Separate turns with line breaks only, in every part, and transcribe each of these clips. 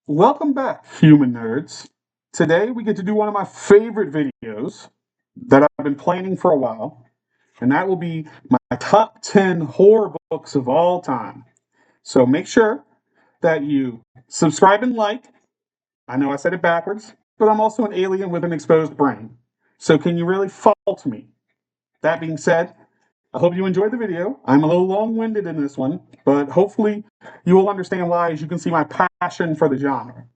Welcome back, human nerds. Today we get to do one of my favorite videos that I've been planning for a while, and that will be my top 10 horror books of all time. So make sure that you subscribe and like. I know I said it backwards, but I'm also an alien with an exposed brain. So can you really fault me? That being said, I hope you enjoyed the video. I'm a little long-winded in this one, but hopefully you will understand why, as you can see my passion for the genre.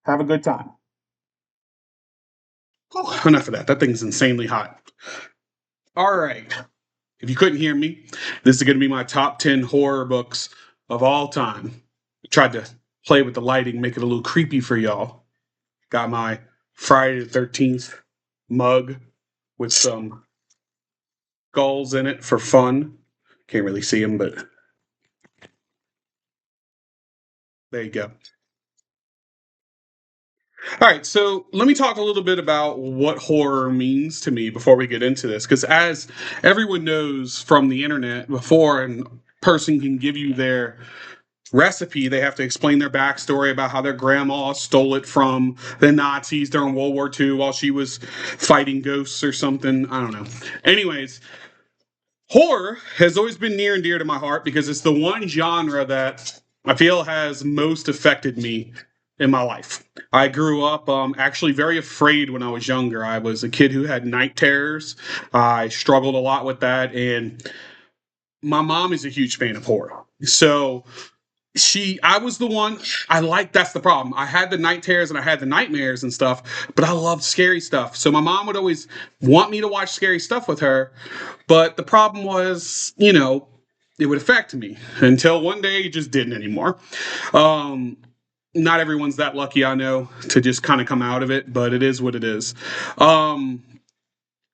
Have a good time.
Oh, enough of that. That thing's insanely hot. All right. If you couldn't hear me, this is going to be my top 10 horror books of all time. I tried to play with the lighting, make it a little creepy for y'all. Got my Friday the 13th mug with some skulls in it for fun. Can't really see them, but there you go. All right, so let me talk a little bit about what horror means to me before we get into this. Because as everyone knows from the internet, before a person can give you their recipe, they have to explain their backstory about how their grandma stole it from the Nazis during World War II while she was fighting ghosts or something. I don't know. Anyways, horror has always been near and dear to my heart because it's the one genre that I feel has most affected me in my life. I grew up actually very afraid when I was younger. I was a kid who had night terrors. I struggled a lot with that, and my mom is a huge fan of horror. So I was the one. That's the problem. I had the night terrors and I had the nightmares and stuff, but I loved scary stuff. So my mom would always want me to watch scary stuff with her, but the problem was, it would affect me until one day it just didn't anymore. Um, Not everyone's that lucky, I know, to just kind of come out of it, but it is what it is. Um,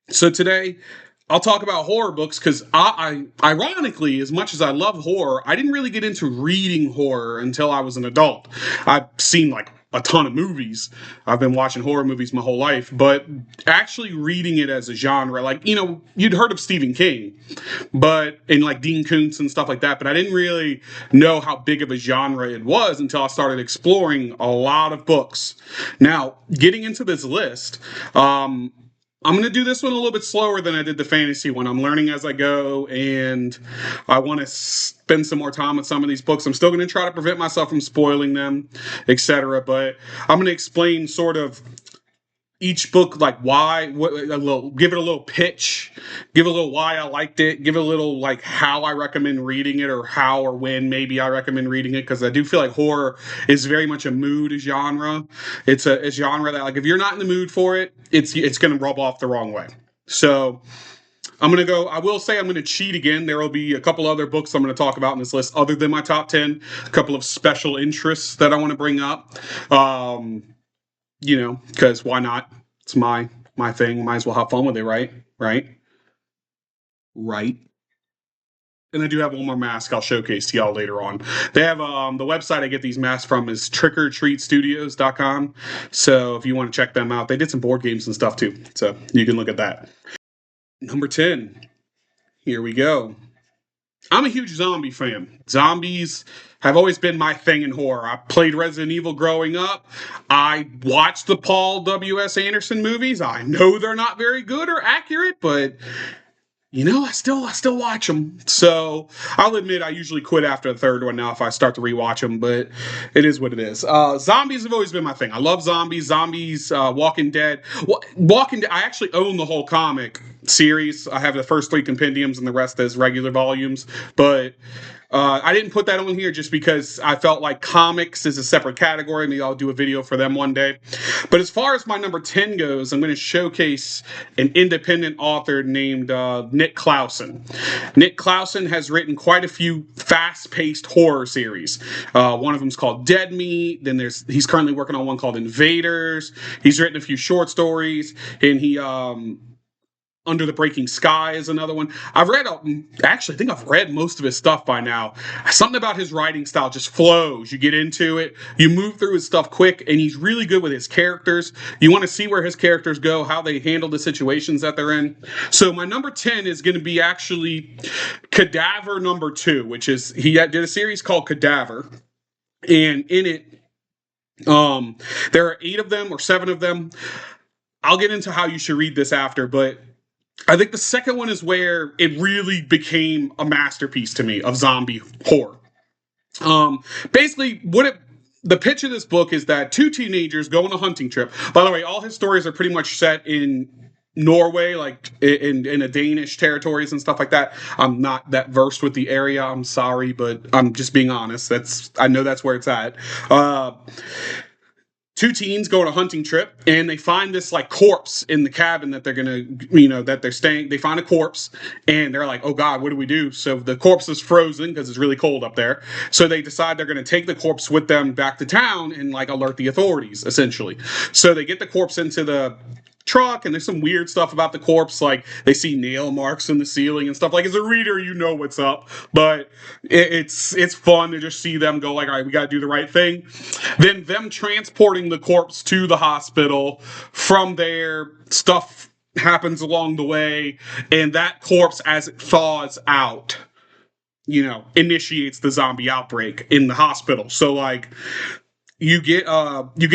so today I'll talk about horror books because ironically, as much as I love horror, I didn't really get into reading horror until I was an adult. I've seen like a ton of movies. I've been watching horror movies my whole life, but actually reading it as a genre, like, you'd heard of Stephen King, but and like Dean Koontz and stuff like that, but I didn't really know how big of a genre it was until I started exploring a lot of books. Now, getting into this list, I'm going to do this one a little bit slower than I did the fantasy one. I'm learning as I go, and I want to spend some more time with some of these books. I'm still going to try to prevent myself from spoiling them, etc. But I'm going to explain sort of each book, like give it a little pitch, give a little why I liked it, give a little like how I recommend reading it, or how or when maybe I recommend reading it, because I do feel like horror is very much a mood genre. It's a genre that, like, if you're not in the mood for it, it's going to rub off the wrong way. So I will say I'm going to cheat again. There will be a couple other books I'm going to talk about in this list other than my top 10, a couple of special interests that I want to bring up. Because why not? It's my thing. Might as well have fun with it, right? Right. And I do have one more mask I'll showcase to y'all later on. They have the website I get these masks from is trickortreatstudios.com. So if you want to check them out, they did some board games and stuff too. So you can look at that. Number 10. Here we go. I'm a huge zombie fan. Zombies have always been my thing in horror. I played Resident Evil growing up. I watched the Paul W.S. Anderson movies. I know they're not very good or accurate, but I still watch them. So I'll admit I usually quit after the third one now if I start to rewatch them, but it is what it is. Zombies have always been my thing. I love zombies. Zombies, Walking Dead. Walking Dead. I actually own the whole comic series. I have the first 3 compendiums and the rest as regular volumes, but I didn't put that on here just because I felt like comics is a separate category. Maybe I'll do a video for them one day. But as far as my number 10 goes, I'm going to showcase an independent author named Nick Clausen. Nick Clausen has written quite a few fast-paced horror series. One of them is called Dead Meat. Then he's currently working on one called Invaders. He's written a few short stories, and he Under the Breaking Sky is another one. Actually, I think I've read most of his stuff by now. Something about his writing style just flows. You get into it, you move through his stuff quick, and he's really good with his characters. You want to see where his characters go, how they handle the situations that they're in. So my number 10 is going to be actually Cadaver number 2, which is, he did a series called Cadaver, and in it, There are 8 of them or 7 of them. I'll get into how you should read this after, but I think the second one is where it really became a masterpiece to me of zombie horror. Basically, the pitch of this book is that 2 teenagers go on a hunting trip. By the way, all his stories are pretty much set in Norway, like in a Danish territories and stuff like that. I'm not that versed with the area. I'm sorry, but I'm just being honest. I know that's where it's at. Uh, 2 teens go on a hunting trip and they find this like corpse in the cabin that they're gonna, that they're staying. They find a corpse and they're like, oh God, what do we do? So the corpse is frozen because it's really cold up there. So they decide they're gonna take the corpse with them back to town and like alert the authorities, essentially. So they get the corpse into the truck and there's some weird stuff about the corpse, like they see nail marks in the ceiling and stuff. Like, as a reader, you know what's up, but it's fun to just see them go like, all right, we got to do the right thing. Then them transporting the corpse to the hospital. From there, stuff happens along the way, and that corpse, as it thaws out, initiates the zombie outbreak in the hospital. So like, you get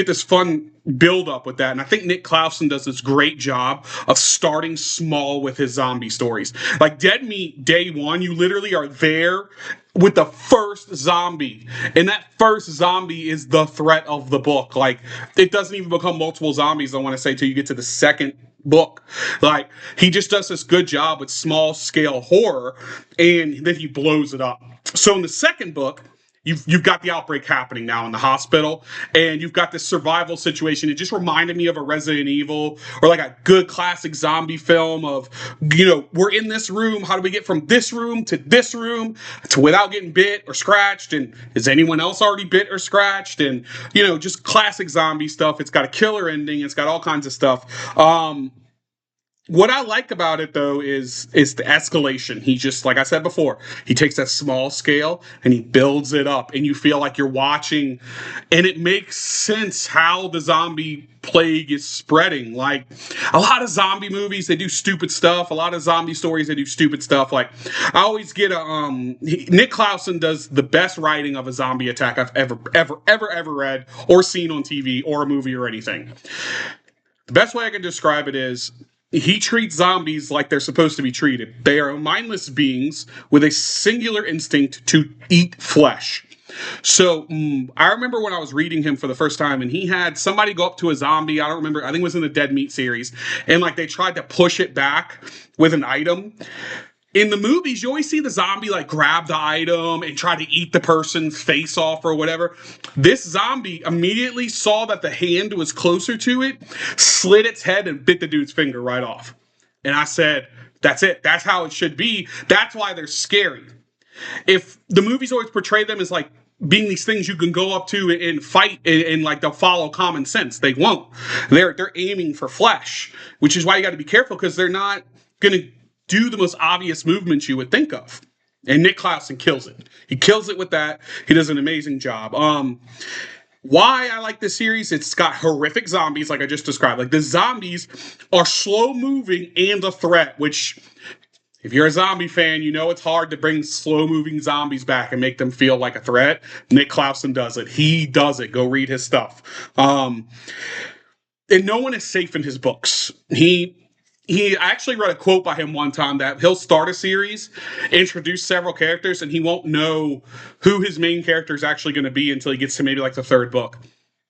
this fun build up with that, and I think Nick Clausen does this great job of starting small with his zombie stories. Like Dead Meat Day One, you literally are there with the first zombie, and that first zombie is the threat of the book. Like, it doesn't even become multiple zombies, I want to say, till you get to the second book. Like, he just does this good job with small scale horror, and then he blows it up. So in the second book, you've got the outbreak happening now in the hospital, and you've got this survival situation. It just reminded me of a Resident Evil or like a good classic zombie film of, we're in this room. How do we get from this room to without getting bit or scratched? And is anyone else already bit or scratched? And, just classic zombie stuff. It's got a killer ending. It's got all kinds of stuff. What I like about it, though, is the escalation. He just, like I said before, he takes that small scale and he builds it up, and you feel like you're watching, and it makes sense how the zombie plague is spreading. Like, a lot of zombie movies, they do stupid stuff. A lot of zombie stories, they do stupid stuff. Like, I always get Nick Clausen does the best writing of a zombie attack I've ever read or seen on TV or a movie or anything. The best way I can describe it is, he treats zombies like they're supposed to be treated. They are mindless beings with a singular instinct to eat flesh. So I remember when I was reading him for the first time, and he had somebody go up to a zombie. I don't remember. I think it was in the Dead Meat series, and like they tried to push it back with an item. In the movies, you always see the zombie like grab the item and try to eat the person's face off or whatever. This zombie immediately saw that the hand was closer to it, slid its head, and bit the dude's finger right off. And I said, that's it. That's how it should be. That's why they're scary. If the movies always portray them as like being these things you can go up to and fight, and like they'll follow common sense, they won't. They're aiming for flesh, which is why you got to be careful, because they're not going to do the most obvious movements you would think of. And Nick Clausen kills it. He kills it with that. He does an amazing job. Why I like this series, it's got horrific zombies, like I just described. Like, the zombies are slow moving and a threat, which, if you're a zombie fan, you know it's hard to bring slow moving zombies back and make them feel like a threat. Nick Clausen does it. He does it. Go read his stuff. And no one is safe in his books. I actually read a quote by him one time that he'll start a series, introduce several characters, and he won't know who his main character is actually going to be until he gets to maybe like the third book.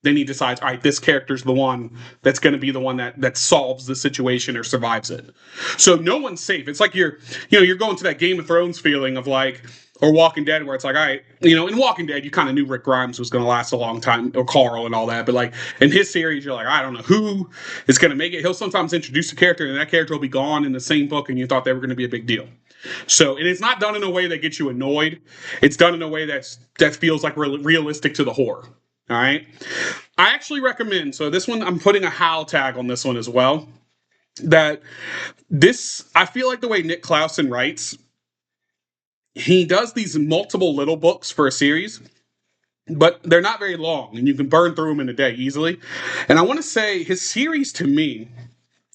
Then he decides, all right, this character's the one that's going to be the one that solves the situation or survives it. So no one's safe. It's like you're going to that Game of Thrones feeling of like, or Walking Dead, where it's like, all right, in Walking Dead, you kind of knew Rick Grimes was going to last a long time, or Carl and all that. But like in his series, you're like, I don't know who is going to make it. He'll sometimes introduce a character, and that character will be gone in the same book, and you thought they were going to be a big deal. So, and it's not done in a way that gets you annoyed. It's done in a way that feels like realistic to the horror. All right. I actually recommend, so this one, I'm putting a HAL tag on this one as well, that I feel like the way Nick Clausen writes, he does these multiple little books for a series, but they're not very long, and you can burn through them in a day easily. And I want to say his series, to me,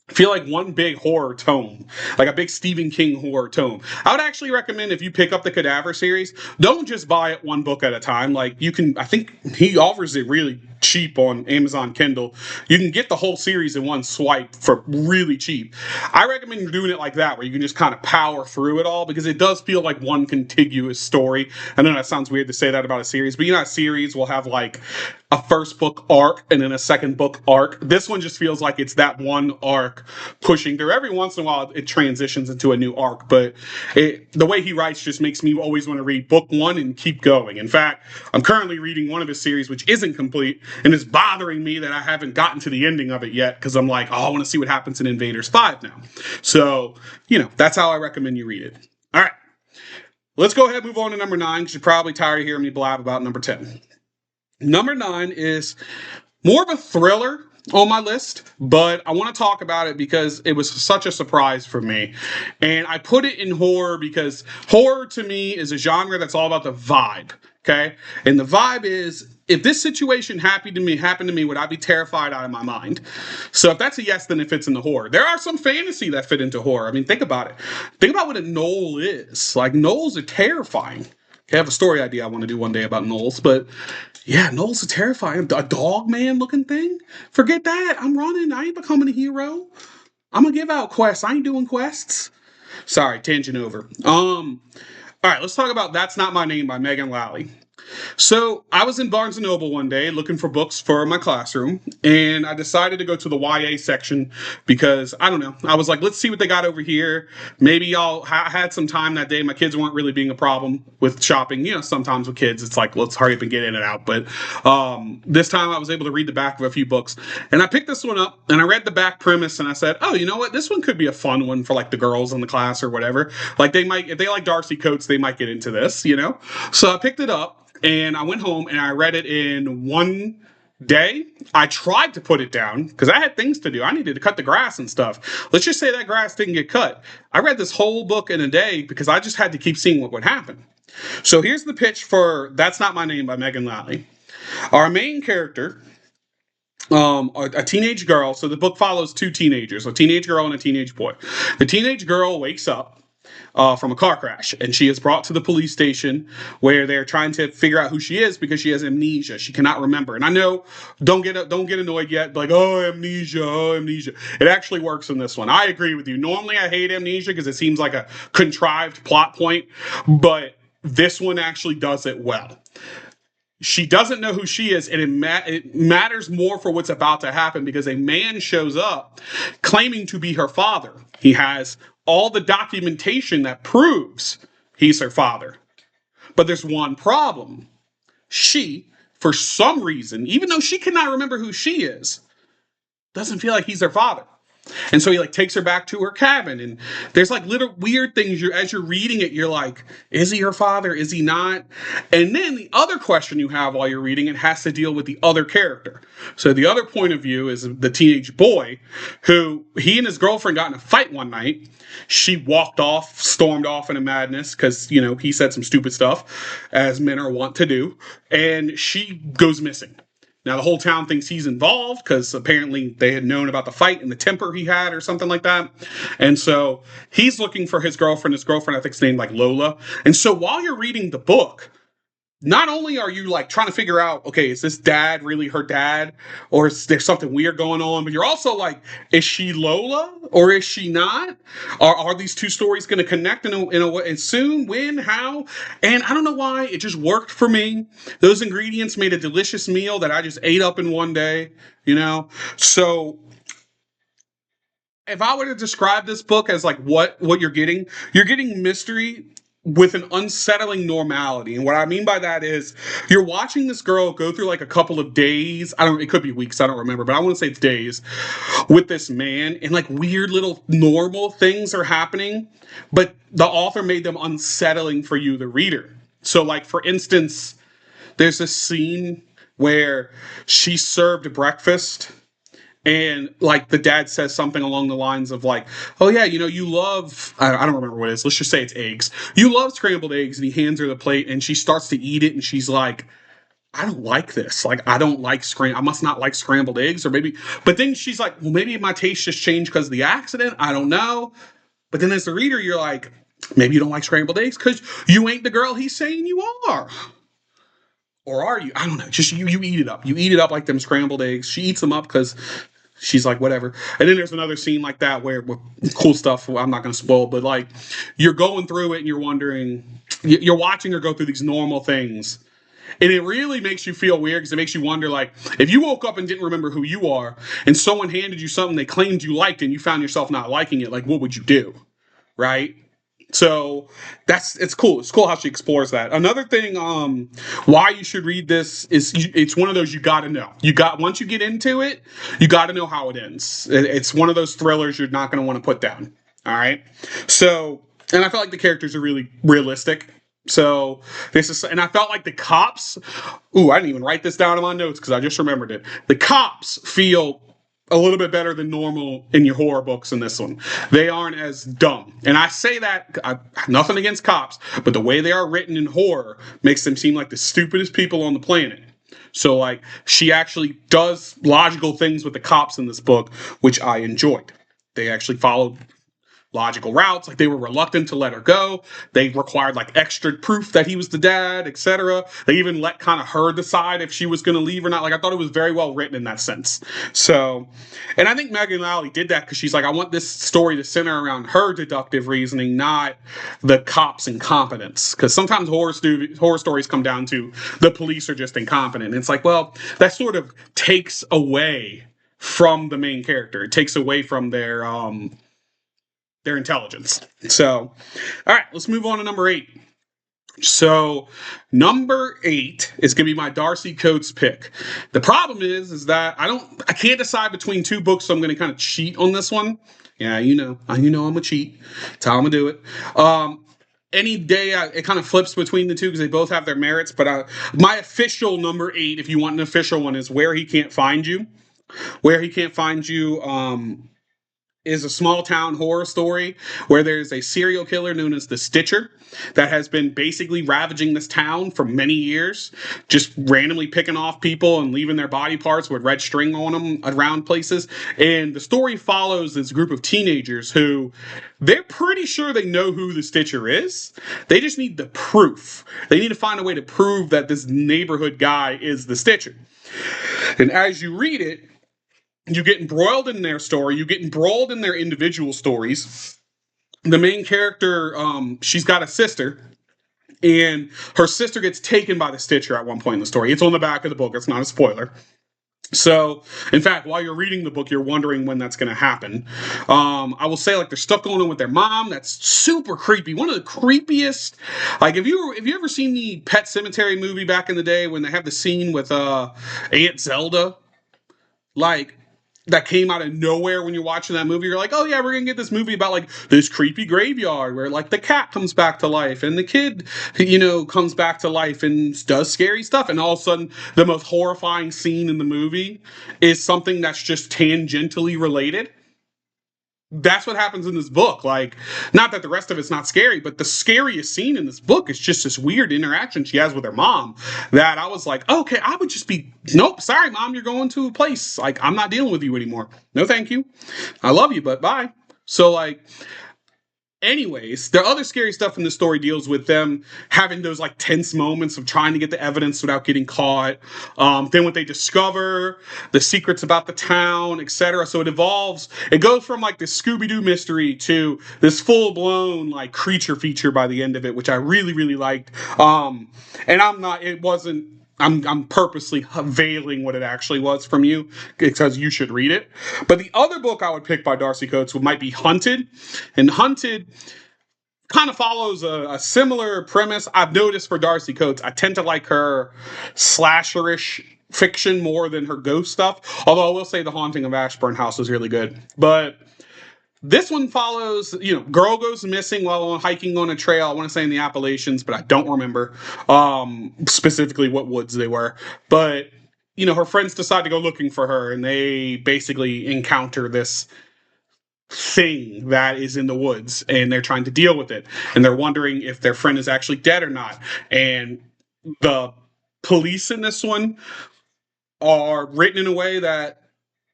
feel like one big horror tome, like a big Stephen King horror tome. I would actually recommend, if you pick up the Cadaver series, don't just buy it one book at a time. Like, I think he offers it really cheap on Amazon Kindle. You can get the whole series in one swipe for really cheap. I recommend doing it like that, where you can just kind of power through it all, because it does feel like one contiguous story. I know that sounds weird to say that about a series, but a series will have like a first book arc and then a second book arc. This one just feels like it's that one arc pushing through. Every once in a while it transitions into a new arc, but the way he writes just makes me always want to read book one and keep going. In fact, I'm currently reading one of his series which isn't complete, and it's bothering me that I haven't gotten to the ending of it yet, because I'm like, oh, I want to see what happens in Invaders 5 now. So, that's how I recommend you read it. All right. Let's go ahead and move on to number 9, because you're probably tired of hearing me blab about number 10. Number 9 is more of a thriller on my list, but I want to talk about it because it was such a surprise for me. And I put it in horror because horror to me is a genre that's all about the vibe. Okay? And the vibe is, if this situation happened to me, would I be terrified out of my mind? So if that's a yes, then it fits into horror. There are some fantasy that fit into horror. I mean, think about it. Think about what a gnoll is. Like, gnolls are terrifying. Okay, I have a story idea I want to do one day about gnolls, but yeah, gnolls are terrifying. A dog man looking thing? Forget that. I'm running. I ain't becoming a hero. I'm gonna give out quests. I ain't doing quests. Sorry, tangent over. All right, let's talk about That's Not My Name by Megan Lally. So I was in Barnes & Noble one day looking for books for my classroom, and I decided to go to the YA section because, I don't know, I was like, let's see what they got over here. Maybe y'all had some time that day. My kids weren't really being a problem with shopping. Sometimes with kids, it's like, let's hurry up and get in and out. But this time I was able to read the back of a few books, and I picked this one up, and I read the back premise, and I said, oh, you know what? This one could be a fun one for like the girls in the class or whatever. Like if they like Darcy Coates, they might get into this, So I picked it up. And I went home and I read it in one day. I tried to put it down because I had things to do. I needed to cut the grass and stuff. Let's just say that grass didn't get cut. I read this whole book in a day because I just had to keep seeing what would happen. So here's the pitch for That's Not My Name by Megan Lally. Our main character, a teenage girl. So the book follows 2 teenagers, a teenage girl and a teenage boy. The teenage girl wakes up from a car crash, and she is brought to the police station where they're trying to figure out who she is because she has amnesia. She cannot remember. And I know, don't get annoyed yet, like, oh, amnesia. It actually works in this one. I agree with you. Normally I hate amnesia because it seems like a contrived plot point, but this one actually does it well. She doesn't know who she is, and it matters more for what's about to happen because a man shows up claiming to be her father. He has all the documentation that proves he's her father. But there's one problem. She, for some reason, even though she cannot remember who she is, doesn't feel like he's her father. And so he takes her back to her cabin, and there's little weird things. As you're reading it, you're like, is he her father? Is he not? And then the other question you have while you're reading it has to deal with the other character. So the other point of view is the teenage boy who he and his girlfriend got in a fight one night. She stormed off in a madness because, he said some stupid stuff, as men are wont to do, and she goes missing. Now, the whole town thinks he's involved because apparently they had known about the fight and the temper he had or something like that. And so he's looking for his girlfriend. His girlfriend, I think, is named Lola. And so while you're reading the book, not only are you trying to figure out, okay, is this dad really her dad? Or is there something weird going on? But you're also like, is she Lola or is she not? Are these two stories going to connect in a way? And soon, when, how? And I don't know why, it just worked for me. Those ingredients made a delicious meal that I just ate up in one day, So if I were to describe this book as what you're getting mystery with an unsettling normality. And what I mean by that is you're watching this girl go through a couple of days. It could be weeks. I don't remember, but I want to say it's days with this man, and weird little normal things are happening, but the author made them unsettling for you, the reader. So for instance, there's this scene where she served breakfast, and the dad says something along the lines of oh yeah, you love, I don't remember what it is. Let's just say it's eggs. You love scrambled eggs. And he hands her the plate and she starts to eat it. And she's like, I don't like this. I don't like I must not like scrambled eggs, or maybe, but then she's like, well, maybe my taste just changed because of the accident. I don't know. But then as the reader, you're like, maybe you don't like scrambled eggs because you ain't the girl he's saying you are. Or are you? I don't know. Just you eat it up. You eat it up like them scrambled eggs. She eats them up because she's like, whatever. And then there's another scene like that where with cool stuff. I'm not going to spoil, but like you're going through it and you're wondering, you're watching her go through these normal things. And it really makes you feel weird because it makes you wonder, like, if you woke up and didn't remember who you are and someone handed you something they claimed you liked and you found yourself not liking it, like, what would you do? Right? So it's cool. It's cool how she explores that. Another thing, why you should read this is it's one of those you got to know. Once you get into it, you got to know how it ends. It's one of those thrillers you're not going to want to put down. All right. So, and I felt like the characters are really realistic. So and I felt like the cops. Ooh, I didn't even write this down in my notes because I just remembered it. The cops feel a little bit better than normal in your horror books in this one. They aren't as dumb. And I say that, nothing against cops, but the way they are written in horror makes them seem like the stupidest people on the planet. So, like, she actually does logical things with the cops in this book, which I enjoyed. They actually followed logical routes. Like, they were reluctant to let her go. They required like extra proof that he was the dad, etc. They even let kind of her decide if she was going to leave or not. Like, I thought it was very well written in that sense. So, and I think Megan Lally did that because she's like, I want this story to center around her deductive reasoning, not the cops' incompetence. Because sometimes horror stories come down to the police are just incompetent. And it's like, well, that sort of takes away from the main character. It takes away from their intelligence. So, all right, let's move on to number 8. So, number 8 is going to be my Darcy Coates pick. The problem is that I can't decide between two books, so I'm going to kind of cheat on this one. Yeah, you know I'm a cheat. That's how I'm gonna do it. Any day it kind of flips between the two because they both have their merits. But my official number 8, if you want an official one, is Where He Can't Find You. Where He Can't Find You. Is a small town horror story where there's a serial killer known as the Stitcher that has been basically ravaging this town for many years, just randomly picking off people and leaving their body parts with red string on them around places. And the story follows this group of teenagers who they're pretty sure they know who the Stitcher is. They just need the proof. They need to find a way to prove that this neighborhood guy is the Stitcher. And as you read it, you get embroiled in their story. You get embroiled in their individual stories. The main character, she's got a sister, and her sister gets taken by the Stitcher at one point in the story. It's on the back of the book. It's not a spoiler. So, in fact, while you're reading the book, you're wondering when that's going to happen. I will say, like, there's stuff going on with their mom that's super creepy. One of the creepiest. Like, have you ever seen the Pet Sematary movie back in the day when they have the scene with Aunt Zelda? Like, that came out of nowhere when you're watching that movie. You're like, oh yeah, we're gonna get this movie about like this creepy graveyard where like the cat comes back to life and the kid, comes back to life and does scary stuff. And all of a sudden, the most horrifying scene in the movie is something that's just tangentially related. That's what happens in this book. Like, not that the rest of it's not scary, but the scariest scene in this book is just this weird interaction she has with her mom that I was like, okay, I would just be, nope, sorry, mom, you're going to a place. Like, I'm not dealing with you anymore. No, thank you. I love you, but bye. So, like, anyways, the other scary stuff in the story deals with them having those like tense moments of trying to get the evidence without getting caught. Then what they discover, the secrets about the town, etc. So it goes from like this Scooby-Doo mystery to this full-blown like creature feature by the end of it, which I really, really liked. And I'm purposely veiling what it actually was from you because you should read it. But the other book I would pick by Darcy Coates might be Hunted. And Hunted kind of follows a similar premise. I've noticed for Darcy Coates, I tend to like her slasherish fiction more than her ghost stuff. Although I will say The Haunting of Ashburn House is really good. But this one follows, girl goes missing while hiking on a trail. I want to say in the Appalachians, but I don't remember specifically what woods they were. But, her friends decide to go looking for her, and they basically encounter this thing that is in the woods, and they're trying to deal with it. And they're wondering if their friend is actually dead or not. And the police in this one are written in a way that,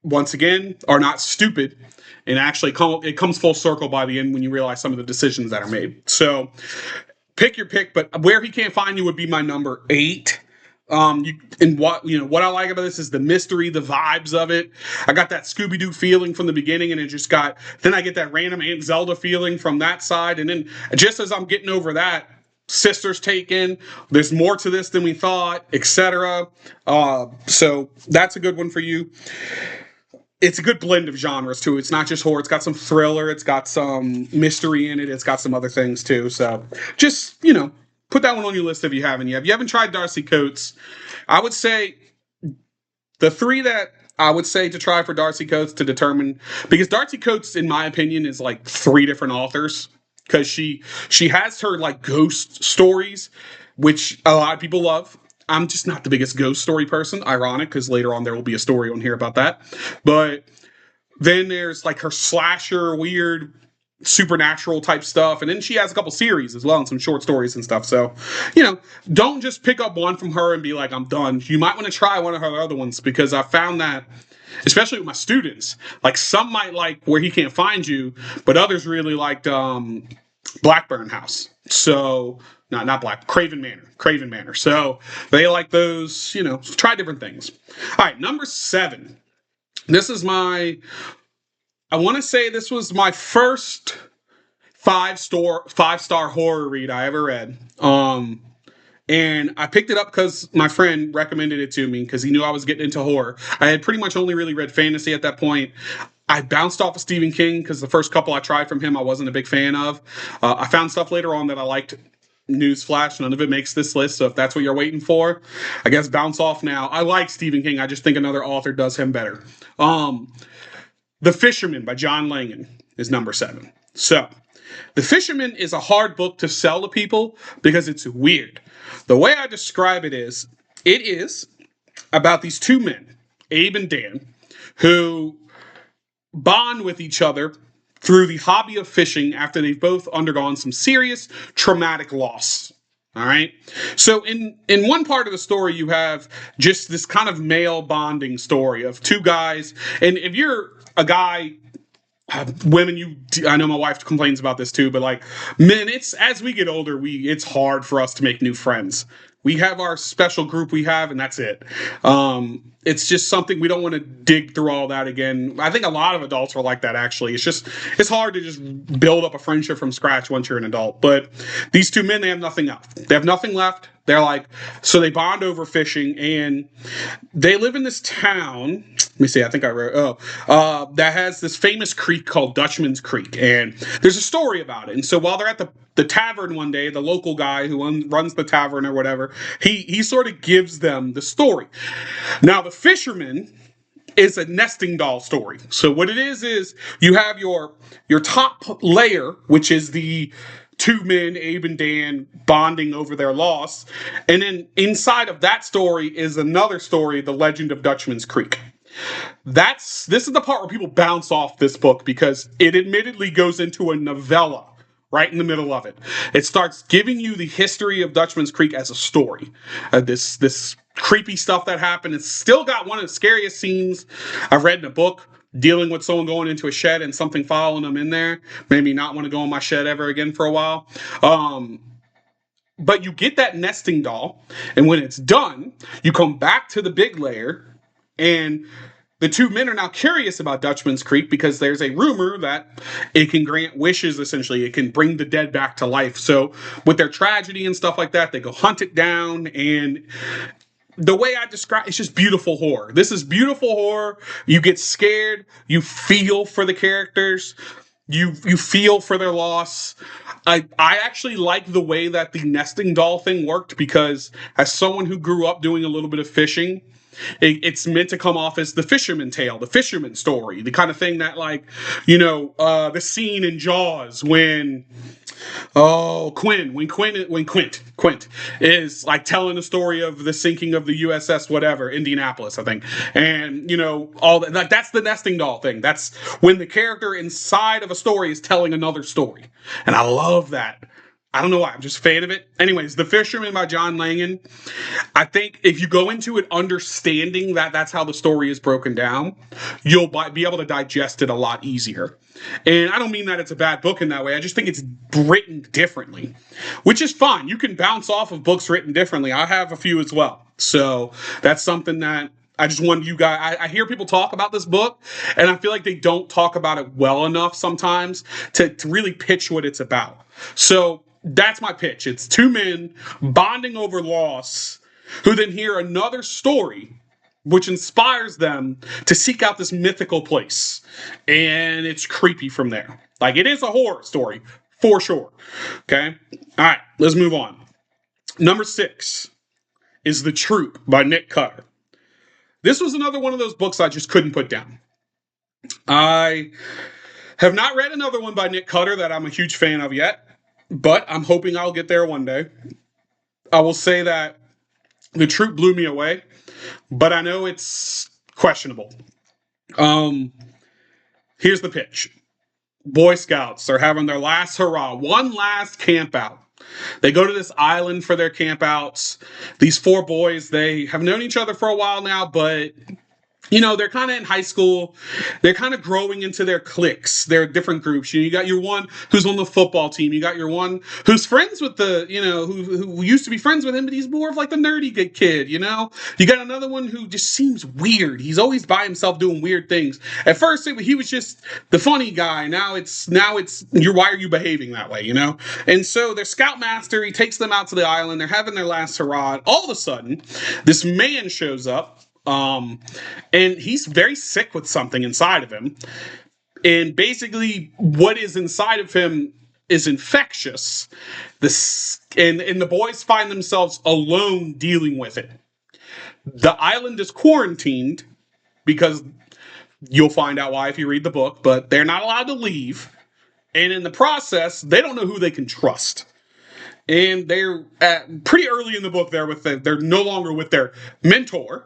once again, are not stupid. And actually, it comes full circle by the end when you realize some of the decisions that are made. So, pick your pick, but Where He Can't Find You would be my number 8. What I like about this is the mystery, the vibes of it. I got that Scooby-Doo feeling from the beginning, and then I get that random Aunt Zelda feeling from that side, and then just as I'm getting over that, sisters taken. There's more to this than we thought, etc. So that's a good one for you. It's a good blend of genres too. It's not just horror. It's got some thriller. It's got some mystery in it. It's got some other things too. So just put that one on your list if you haven't yet. If you haven't tried Darcy Coates, I would say the three that I would say to try for Darcy Coates to determine, because Darcy Coates, in my opinion, is like three different authors, because she has her like ghost stories, which a lot of people love. I'm just not the biggest ghost story person. Ironic, because later on there will be a story on here about that. But then there's like her slasher, weird, supernatural type stuff. And then she has a couple series as well and some short stories and stuff. So, don't just pick up one from her and be like, I'm done. You might want to try one of her other ones, because I found that, especially with my students, like some might like Where He Can't Find You, but others really liked Blackburn House. So, not Craven Manor. So they like those, try different things. All right, number 7. I want to say this was my first 5-star horror read I ever read. And I picked it up because my friend recommended it to me because he knew I was getting into horror. I had pretty much only really read fantasy at that point. I bounced off of Stephen King because the first couple I tried from him I wasn't a big fan of. I found stuff later on that I liked. Newsflash, none of it makes this list, so if that's what you're waiting for, I guess bounce off now. I like Stephen King, I just think another author does him better. The Fisherman by John Langan is number 7. So, The Fisherman is a hard book to sell to people because it's weird. The way I describe it is about these two men, Abe and Dan, who bond with each other through the hobby of fishing after they've both undergone some serious traumatic loss. All right. So in one part of the story, you have just this kind of male bonding story of two guys. And if you're a guy, I know my wife complains about this too, but like men, it's as we get older, it's hard for us to make new friends. We have our special group we have, and that's it. It's just something we don't want to dig through all that again. I think a lot of adults are like that, actually. It's hard to just build up a friendship from scratch once you're an adult. But these two men, they have nothing left. They have nothing left. So they bond over fishing, and they live in this town. Let me see, I think I wrote, that has this famous creek called Dutchman's Creek, and there's a story about it. And so while they're at the tavern one day, the local guy who runs the tavern or whatever, he sort of gives them the story. Now, The Fisherman is a nesting doll story. So what it is you have your top layer, which is the two men, Abe and Dan, bonding over their loss. And then inside of that story is another story, The Legend of Dutchman's Creek. This is the part where people bounce off this book because it admittedly goes into a novella right in the middle of it. It starts giving you the history of Dutchman's Creek as a story. This creepy stuff that happened. It's still got one of the scariest scenes I've read in a book, dealing with someone going into a shed and something following them in there. Made me not want to go in my shed ever again for a while. But you get that nesting doll, and when it's done, you come back to the big layer, and the two men are now curious about Dutchman's Creek because there's a rumor that it can grant wishes, essentially. It can bring the dead back to life. So with their tragedy and stuff like that, they go hunt it down, and the way I describe it's just beautiful horror. This is beautiful horror. You get scared. You feel for the characters. You feel for their loss. I actually like the way that the nesting doll thing worked because as someone who grew up doing a little bit of fishing, it's meant to come off as the fisherman tale, the fisherman story, the kind of thing that the scene in Jaws when Quint is like telling the story of the sinking of the USS whatever, Indianapolis, I think. And, all that, like, that's the nesting doll thing. That's when the character inside of a story is telling another story. And I love that. I don't know why. I'm just a fan of it. Anyways, The Fisherman by John Langan. I think if you go into it understanding that that's how the story is broken down, you'll be able to digest it a lot easier. And I don't mean that it's a bad book in that way. I just think it's written differently, which is fine. You can bounce off of books written differently. I have a few as well. So that's something that I just want you guys. I hear people talk about this book, and I feel like they don't talk about it well enough sometimes to really pitch what it's about. So that's my pitch. It's two men bonding over loss who then hear another story which inspires them to seek out this mythical place. And it's creepy from there. Like, it is a horror story, for sure. Okay? All right, let's move on. Number 6 is The Troop by Nick Cutter. This was another one of those books I just couldn't put down. I have not read another one by Nick Cutter that I'm a huge fan of yet, but I'm hoping I'll get there one day. I will say that The Troop blew me away, but I know it's questionable. Here's the pitch. Boy Scouts are having their last hurrah, one last camp out. They go to this island for their campouts. These 4 boys, they have known each other for a while now, but they're kind of in high school. They're kind of growing into their cliques, their different groups. You got your one who's on the football team. You got your one who's friends with who used to be friends with him, but he's more of like the nerdy kid, You got another one who just seems weird. He's always by himself doing weird things. At first, he was just the funny guy. Now it's why are you behaving that way, And so their scoutmaster, he takes them out to the island. They're having their last hurrah. All of a sudden, this man shows up. And he's very sick with something inside of him. And basically, what is inside of him is infectious. And the boys find themselves alone dealing with it. The island is quarantined because you'll find out why if you read the book, but they're not allowed to leave. And in the process, they don't know who they can trust. And they're pretty early in the book there they're no longer with their mentor.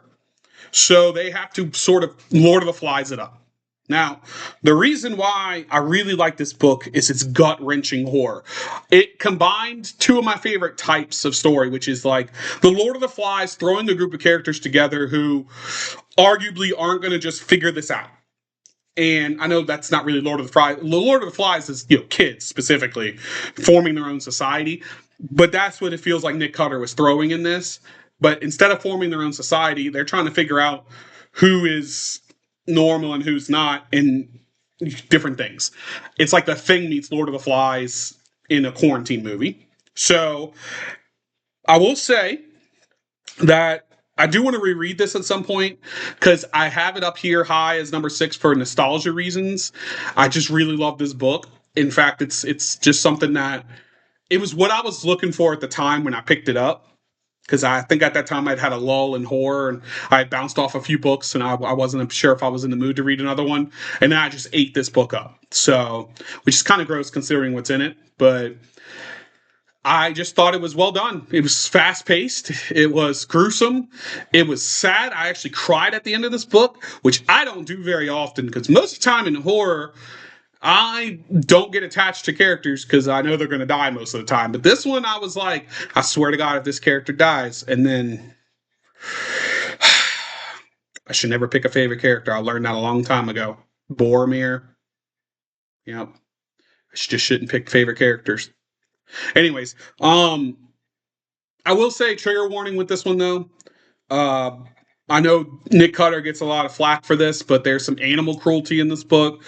So they have to sort of Lord of the Flies it up. Now, the reason why I really like this book is its gut-wrenching horror. It combined 2 of my favorite types of story, which is like the Lord of the Flies throwing a group of characters together who arguably aren't going to just figure this out. And I know that's not really Lord of the Flies. The Lord of the Flies is, kids specifically forming their own society. But that's what it feels like Nick Cutter was throwing in this. But instead of forming their own society, they're trying to figure out who is normal and who's not in different things. It's like The Thing meets Lord of the Flies in a quarantine movie. So I will say that I do want to reread this at some point because I have it up here high as number 6 for nostalgia reasons. I just really love this book. In fact, it's just something that it was what I was looking for at the time when I picked it up. Because I think at that time I'd had a lull in horror and I had bounced off a few books and I wasn't sure if I was in the mood to read another one. And then I just ate this book up. So, which is kind of gross considering what's in it. But I just thought it was well done. It was fast paced. It was gruesome. It was sad. I actually cried at the end of this book, which I don't do very often because most of the time in horror, I don't get attached to characters because I know they're going to die most of the time. But this one, I was like, I swear to God, if this character dies, and then I should never pick a favorite character. I learned that a long time ago. Boromir. Yep. I just shouldn't pick favorite characters. Anyways, I will say trigger warning with this one though. I know Nick Cutter gets a lot of flack for this, but there's some animal cruelty in this book.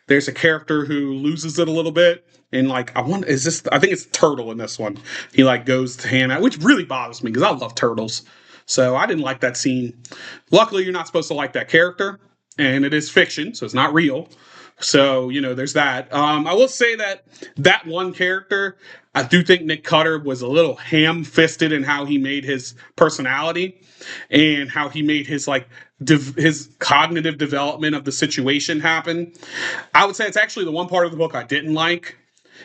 There's a character who loses it a little bit. And I think it's Turtle in this one. He goes to ham out, which really bothers me because I love turtles. So I didn't like that scene. Luckily, you're not supposed to like that character. And it is fiction, so it's not real. So, there's that. I will say that one character, I do think Nick Cutter was a little ham-fisted in how he made his personality and how he made his his cognitive development of the situation happen. I would say it's actually the one part of the book I didn't like.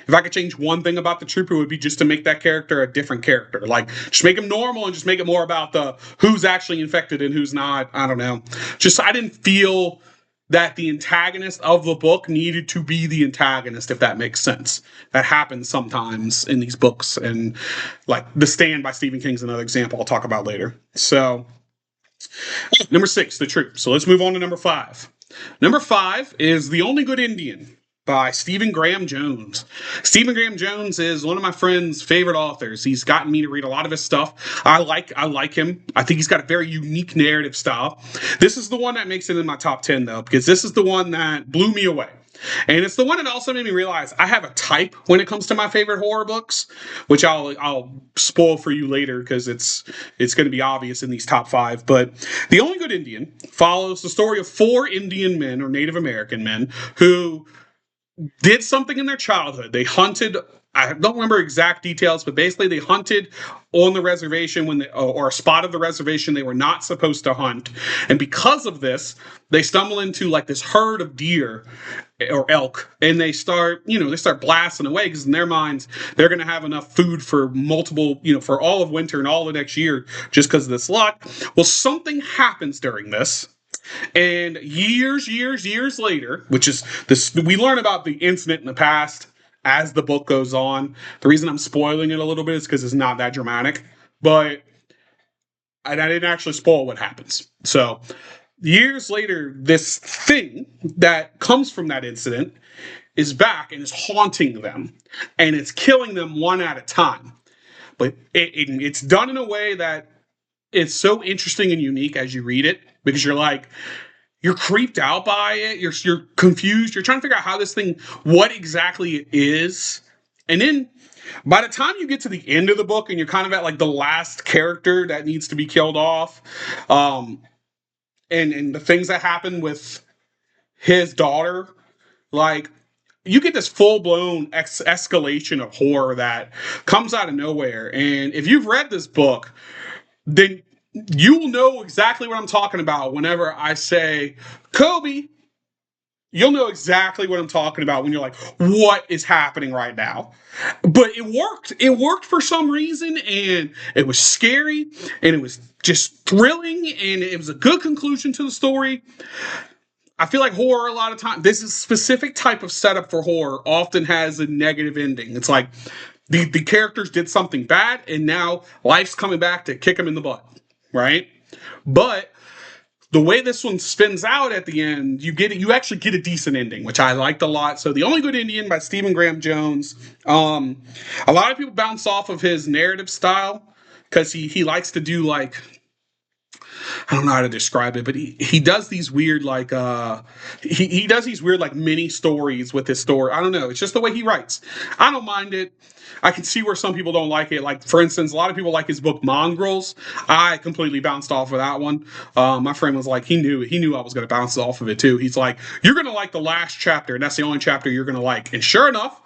If I could change one thing about the troop, it would be just to make that character a different character. Just make him normal and just make it more about the who's actually infected and who's not. I don't know. I didn't feel that the antagonist of the book needed to be the antagonist, if that makes sense. That happens sometimes in these books. And The Stand by Stephen King's another example I'll talk about later. So, number 6, The Troop. So let's move on to number 5. Number 5 is The Only Good Indian by Stephen Graham Jones. Stephen Graham Jones is one of my friend's favorite authors. He's gotten me to read a lot of his stuff. I like him. I think he's got a very unique narrative style. This is the one that makes it in my top 10 though, because this is the one that blew me away. And it's the one that also made me realize I have a type when it comes to my favorite horror books, which I'll spoil for you later because it's going to be obvious in these top 5. But The Only Good Indian follows the story of 4 Indian men or Native American men who did something in their childhood. They hunted. I don't remember exact details, but basically they hunted on the reservation or a spot of the reservation they were not supposed to hunt. And because of this, they stumble into like this herd of deer or elk, and they start blasting away because in their minds they're going to have enough food for multiple, for all of winter and all of next year just because of this luck. Well, something happens during this. And years later, which is this, we learn about the incident in the past as the book goes on. The reason I'm spoiling it a little bit is because it's not that dramatic, but I didn't actually spoil what happens. So years later, this thing that comes from that incident is back and is haunting them, and it's killing them one at a time. But it's done in a way that it's so interesting and unique as you read it, because you're creeped out by it, you're confused, you're trying to figure out how this thing, what exactly it is. And then by the time you get to the end of the book and you're kind of at like the last character that needs to be killed off, and the things that happen with his daughter, like, you get this full-blown escalation of horror that comes out of nowhere. And if you've read this book, then you will know exactly what I'm talking about whenever I say Kobe. You'll know exactly what I'm talking about when you're like, what is happening right now? But it worked. It worked for some reason, and it was scary, and it was just thrilling, and it was a good conclusion to the story. I feel like horror, a lot of times, this is specific type of setup for horror often has a negative ending. It's like the characters did something bad, and now life's coming back to kick them in the butt. Right? But the way this one spins out at the end, you actually get a decent ending, which I liked a lot. So The Only Good Indian by Stephen Graham Jones. A lot of people bounce off of his narrative style because he likes to do like, I don't know how to describe it, but he does these weird like he does these weird like mini stories with his story. I don't know. It's just the way he writes. I don't mind it. I can see where some people don't like it. Like, for instance, a lot of people like his book Mongrels. I completely bounced off of that one. My friend was like, he knew I was going to bounce off of it too. He's like, you're going to like the last chapter, and that's the only chapter you're going to like. And sure enough,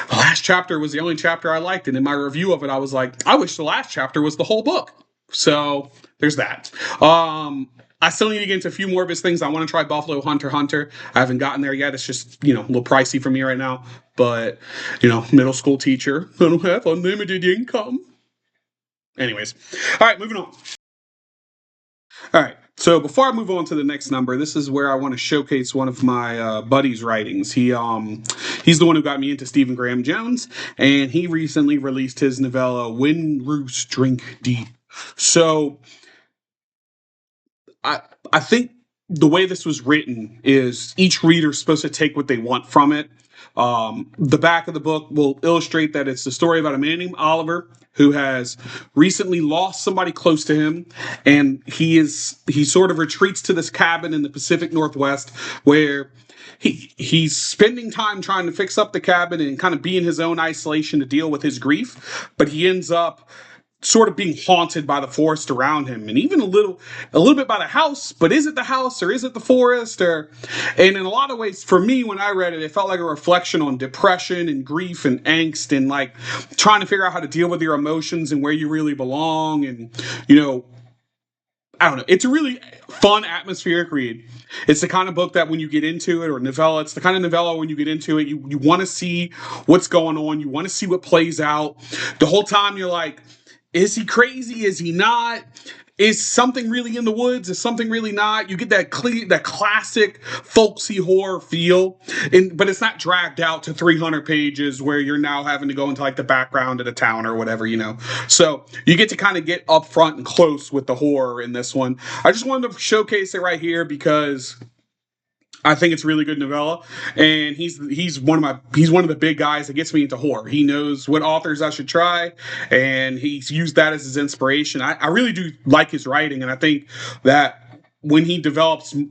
the last chapter was the only chapter I liked. And in my review of it, I was like, I wish the last chapter was the whole book. So there's that. I still need to get into a few more of his things. I want to try Buffalo Hunter. I haven't gotten there yet. It's just, a little pricey for me right now. But, middle school teacher. I don't have unlimited income. Anyways. All right, moving on. All right. So before I move on to the next number, this is where I want to showcase one of my buddy's writings. He's the one who got me into Stephen Graham Jones, and he recently released his novella When Roots Drink Deep. So I think the way this was written is each reader is supposed to take what they want from it. The back of the book will illustrate that it's the story about a man named Oliver who has recently lost somebody close to him, and he sort of retreats to this cabin in the Pacific Northwest where he's spending time trying to fix up the cabin and kind of be in his own isolation to deal with his grief, but he ends up sort of being haunted by the forest around him, and even a little bit by the house. But is it the house or is it the forest? And in a lot of ways, for me, when I read it, it felt like a reflection on depression and grief and angst and like trying to figure out how to deal with your emotions and where you really belong. And I don't know. It's a really fun, atmospheric read. It's the kind of book that when you get into it, or novella, it's the kind of novella when you get into it, you want to see what's going on. You want to see what plays out. The whole time you're like, is he crazy? Is he not? Is something really in the woods? Is something really not? You get that classic folksy horror feel, but it's not dragged out to 300 pages where you're now having to go into like the background of the town or whatever, So you get to kind of get up front and close with the horror in this one. I just wanted to showcase it right here because I think it's really good novella, and he's one of the big guys that gets me into horror. He knows what authors I should try, and he's used that as his inspiration. I really do like his writing, and I think that when he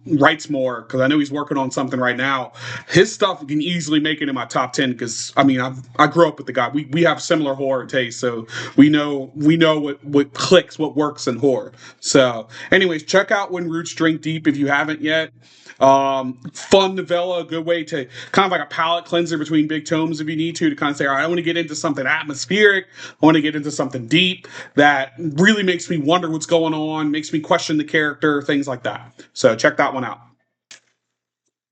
writes more, because I know he's working on something right now, his stuff can easily make it in my top 10. Because I mean, I grew up with the guy. We have similar horror tastes, so we know what clicks, what works in horror. So, anyways, check out When Roots Drink Deep if you haven't yet. Fun novella, a good way to kind of like a palate cleanser between big tomes if you need to kind of say, all right, I want to get into something atmospheric. I want to get into something deep that really makes me wonder what's going on, makes me question the character, things like that. So check that one out.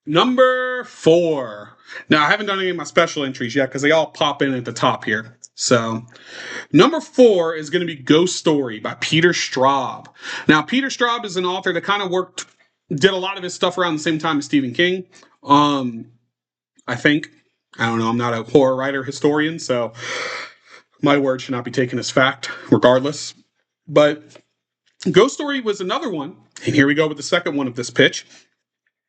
Number 4. Now, I haven't done any of my special entries yet because they all pop in at the top here. So, number 4 is going to be Ghost Story by Peter Straub. Now, Peter Straub is an author that kind of did a lot of his stuff around the same time as Stephen King. I think. I don't know. I'm not a horror writer historian, so my word should not be taken as fact, regardless. But Ghost Story was another one, and here we go with the second one of this pitch,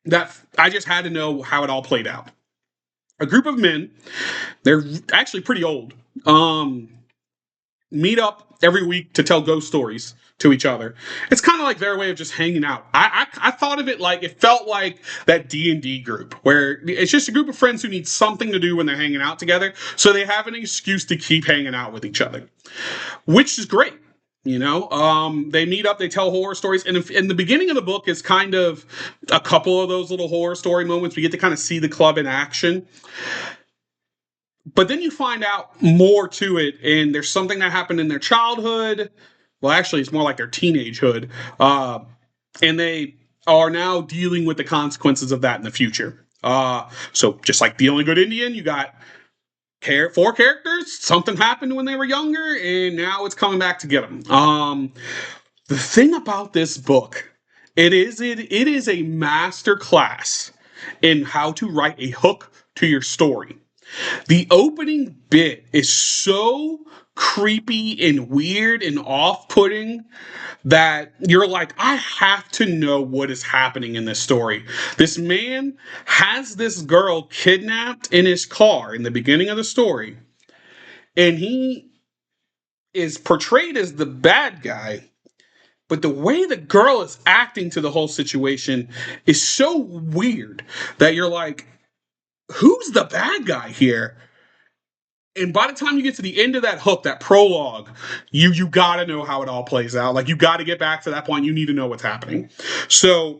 that I just had to know how it all played out. A group of men, they're actually pretty old, meet up every week to tell ghost stories to each other. It's kind of like their way of just hanging out. I thought of it like it felt like that D&D group where it's just a group of friends who need something to do when they're hanging out together, so they have an excuse to keep hanging out with each other, which is great. They meet up, they tell horror stories, and in the beginning of the book is kind of a couple of those little horror story moments. We get to kind of see the club in action. But then you find out more to it, and there's something that happened in their childhood. Well, actually, it's more like their teenagehood. And they are now dealing with the consequences of that in the future. So just like The Only Good Indian, you got 4 characters. Something happened when they were younger, and now it's coming back to get them. The thing about this book, it is a master class in how to write a hook to your story. The opening bit is so creepy and weird and off-putting that you're like, I have to know what is happening in this story. This man has this girl kidnapped in his car in the beginning of the story, and he is portrayed as the bad guy, but the way the girl is acting to the whole situation is so weird that you're like, who's the bad guy here? And by the time you get to the end of that hook, that prologue, you gotta know how it all plays out. Like, you gotta get back to that point. You need to know what's happening. So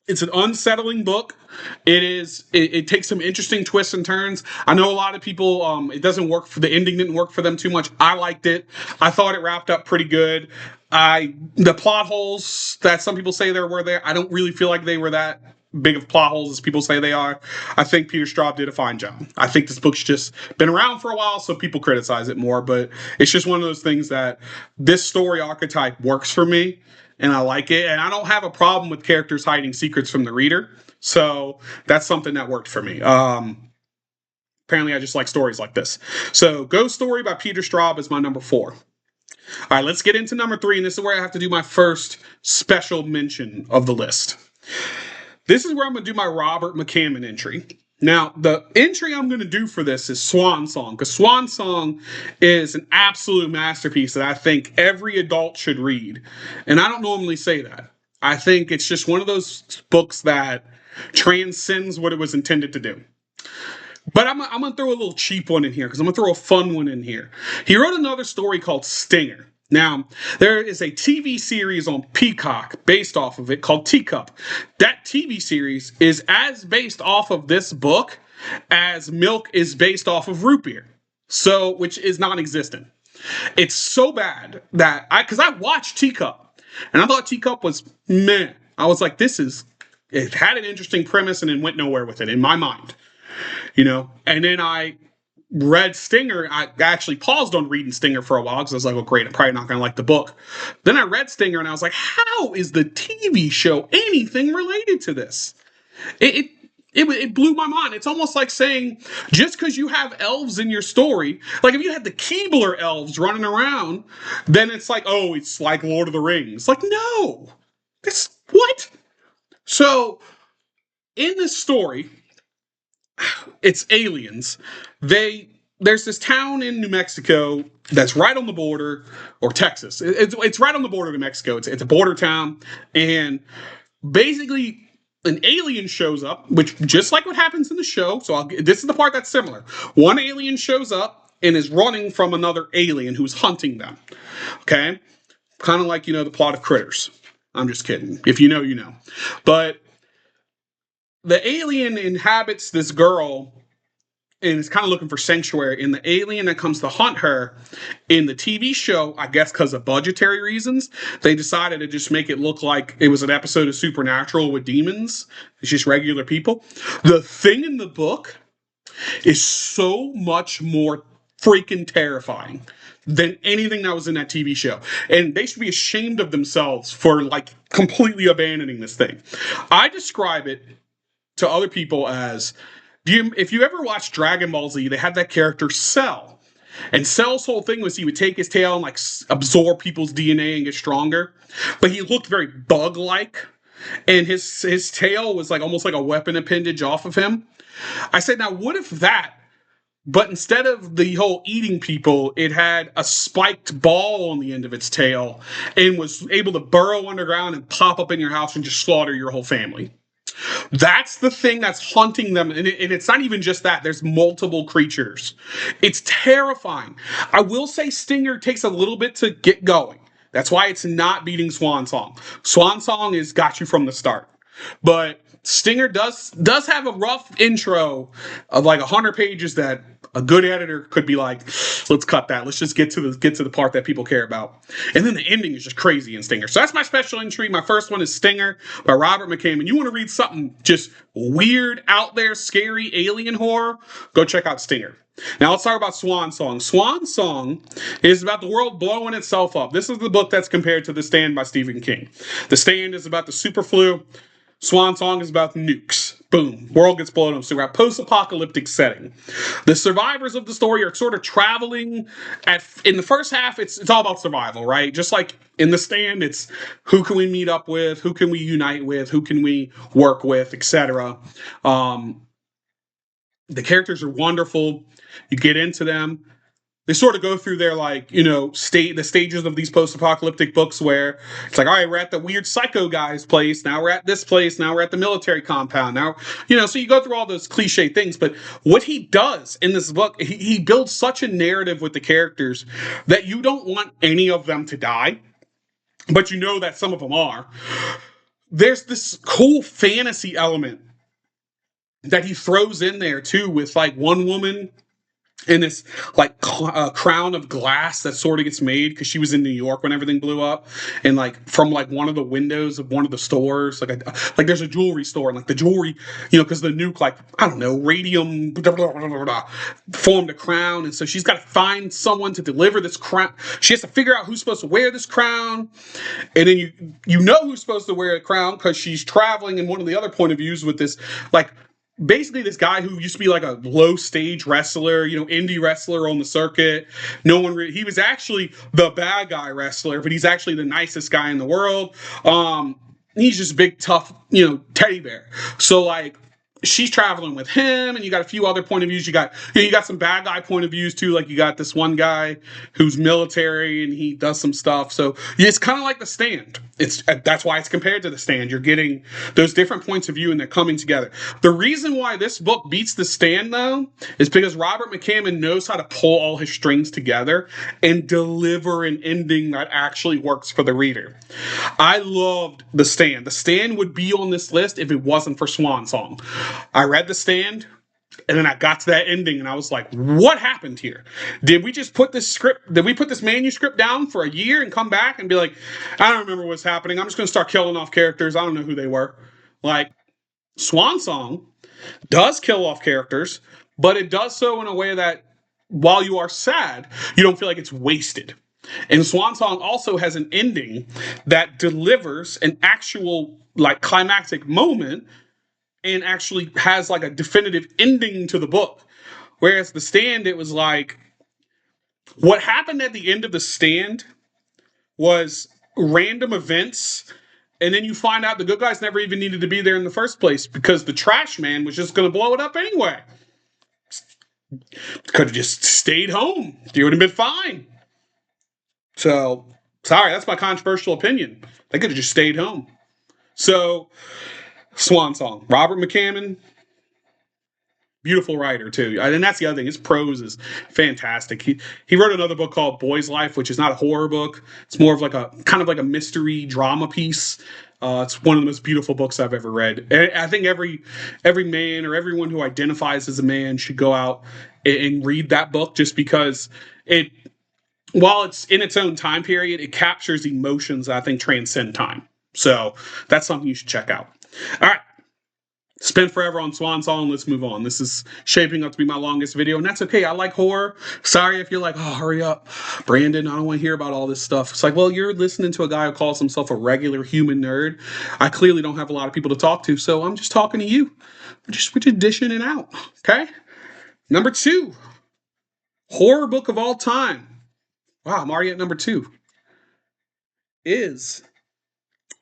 it's an unsettling book. It takes some interesting twists and turns. I know a lot of people, it doesn't work the ending didn't work for them too much. I liked it. I thought it wrapped up pretty good. The plot holes that some people say were there, I don't really feel like they were that big of plot holes as people say they are. I think Peter Straub did a fine job. I think this book's just been around for a while, so people criticize it more, but it's just one of those things that this story archetype works for me, and I like it, and I don't have a problem with characters hiding secrets from the reader, so that's something that worked for me. Apparently I just like stories like this. So Ghost Story by Peter Straub is my number 4. All right, let's get into number 3, and this is where I have to do my first special mention of the list. This is where I'm going to do my Robert McCammon entry. Now, the entry I'm going to do for this is Swan Song, because Swan Song is an absolute masterpiece that I think every adult should read. And I don't normally say that. I think it's just one of those books that transcends what it was intended to do. But I'm going to throw a little cheap one in here, because I'm going to throw a fun one in here. He wrote another story called Stinger. Now, there is a TV series on Peacock based off of it called Teacup. That TV series is as based off of this book as Milk is based off of root beer. So, which is non-existent. It's so bad that because I watched Teacup, and I thought Teacup was meh. I was like, it had an interesting premise and it went nowhere with it in my mind. And then I read Stinger. I actually paused on reading Stinger for a while because I was like, well, great, I'm probably not going to like the book. Then I read Stinger and I was like, how is the TV show anything related to this? It blew my mind. It's almost like saying, just because you have elves in your story, like if you had the Keebler elves running around, then it's like, oh, it's like Lord of the Rings. Like, no. What? So in this story, it's aliens. There's this town in New Mexico that's right on the border, or Texas. It's right on the border of New Mexico. It's a border town, and basically an alien shows up, which just like what happens in the show. So this is the part that's similar. One alien shows up and is running from another alien who's hunting them. Okay, kind of like the plot of Critters. I'm just kidding. If you know, you know. But the alien inhabits this girl and is kind of looking for sanctuary. And the alien that comes to hunt her in the TV show, I guess because of budgetary reasons, they decided to just make it look like it was an episode of Supernatural with demons. It's just regular people. The thing in the book is so much more freaking terrifying than anything that was in that TV show. And they should be ashamed of themselves for like completely abandoning this thing. I describe it to other people as, if you ever watched Dragon Ball Z, they had that character Cell. And Cell's whole thing was he would take his tail and like absorb people's DNA and get stronger. But he looked very bug-like. And his tail was like almost like a weapon appendage off of him. I said, now what if that, but instead of the whole eating people, it had a spiked ball on the end of its tail and was able to burrow underground and pop up in your house and just slaughter your whole family. That's the thing that's hunting them. And it's not even just that. There's multiple creatures. It's terrifying. I will say Stinger takes a little bit to get going. That's why it's not beating Swan Song. Swan Song has got you from the start. But Stinger does have a rough intro of like 100 pages that a good editor could be like, let's cut that. Let's just get to the part that people care about. And then the ending is just crazy in Stinger. So that's my special entry. My first one is Stinger by Robert McCabe. And you want to read something just weird, out there, scary, alien horror? Go check out Stinger. Now let's talk about Swan Song. Swan Song is about the world blowing itself up. This is the book that's compared to The Stand by Stephen King. The Stand is about the super flu. Swan Song is about nukes. Boom. World gets blown up. So we're at post-apocalyptic setting. The survivors of the story are sort of traveling in the first half, it's all about survival, right? Just like in The Stand, it's who can we meet up with, who can we unite with, who can we work with, etc. The characters are wonderful. You get into them. They sort of go through their the stages of these post-apocalyptic books where it's like, all right, we're at the weird psycho guy's place. Now we're at this place. Now we're at the military compound. Now, so you go through all those cliche things. But what he does in this book, he builds such a narrative with the characters that you don't want any of them to die, but you know that some of them are. There's this cool fantasy element that he throws in there too, with like one woman in this like crown of glass that sort of gets made because she was in New York when everything blew up, and like from like one of the windows of one of the stores, like there's a jewelry store, and like the jewelry, because the nuke, like I don't know, radium formed a crown, and so she's got to find someone to deliver this crown. She has to figure out who's supposed to wear this crown, and then you know who's supposed to wear a crown because she's traveling in one of the other point of views with this like. Basically, this guy who used to be like a low stage wrestler, indie wrestler on the circuit. He was actually the bad guy wrestler, but he's actually the nicest guy in the world. He's just big, tough, teddy bear. So like, she's traveling with him, and you got a few other point of views. You got some bad guy point of views too. Like you got this one guy who's military and he does some stuff. So it's kind of like The Stand. That's why it's compared to The Stand. You're getting those different points of view and they're coming together. The reason why this book beats The Stand though is because Robert McCabe knows how to pull all his strings together and deliver an ending that actually works for the reader. I loved The Stand. The Stand would be on this list if it wasn't for Swan Song. I read The Stand, and then I got to that ending, and I was like, what happened here? Did we put this manuscript down for a year and come back and be like, I don't remember what's happening. I'm just going to start killing off characters. I don't know who they were. Like, Swan Song does kill off characters, but it does so in a way that while you are sad, you don't feel like it's wasted. And Swan Song also has an ending that delivers an actual, like, climactic moment and actually has like a definitive ending to the book. Whereas The Stand, it was like, what happened at the end of The Stand was random events And then you find out the good guys never even needed to be there in the first place because the trash man was just going to blow it up anyway. Could have just stayed home. You would have been fine. So, sorry, that's my controversial opinion. They could have just stayed home. So, Swan Song. Robert McCammon, beautiful writer too, and that's the other thing. His prose is fantastic. He wrote another book called Boy's Life, which is not a horror book. It's more of like a kind of like a mystery drama piece. It's one of the most beautiful books I've ever read. And I think every man or everyone who identifies as a man should go out and read that book, just because it, while it's in its own time period, it captures emotions that I think transcend time. So that's something you should check out. All right. Spent forever on Swan Song. Let's move on. This is shaping up to be my longest video, and that's okay. I like horror. Sorry if you're like, oh, hurry up, Brandon, I don't want to hear about all this stuff. It's like, well, you're listening to a guy who calls himself a regular human nerd. I clearly don't have a lot of people to talk to, so I'm just talking to you. We're just dishing it out, okay? Number 2, horror book of all time. Wow, I'm already at number 2. Is